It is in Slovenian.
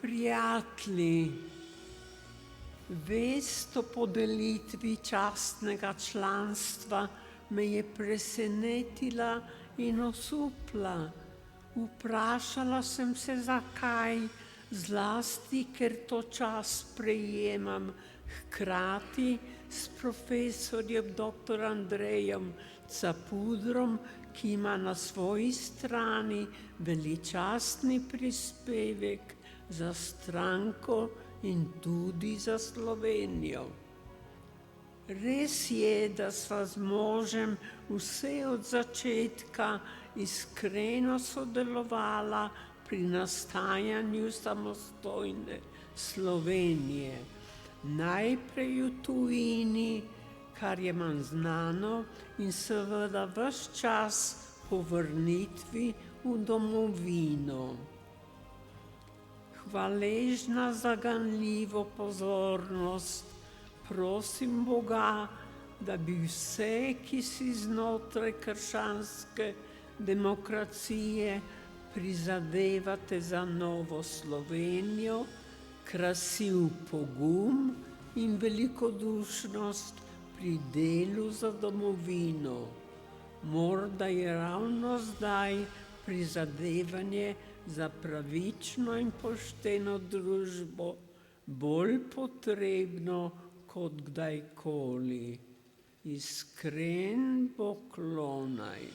prijatelji, vest o podelitvi častnega članstva me je presenetila in osupla. Vprašala sem se, zakaj, zlasti, ker to čast prejemam hkrati s profesorjem dr. Andrejem Capudrom, ki ima na svoji strani veličastni prispevek za stranko in tudi za Slovenijo. Res je, da sva z možem vse od začetka iskreno sodelovala pri nastajanju samostojne Slovenije. Najprej v tujini, kar je manj znano, in seveda ves čas po vrnitvi v domovino. Hvaležna za ganljivo pozornost, prosim Boga, da bi vse, ki si znotraj krščanske demokracije prizadevate za novo Slovenijo, krasil pogum in velikodušnost pri delu za domovino. Morda je ravno zdaj prizadevanje za pravično in pošteno družbo bolj potrebno kot kdajkoli. Iskren poklonaj.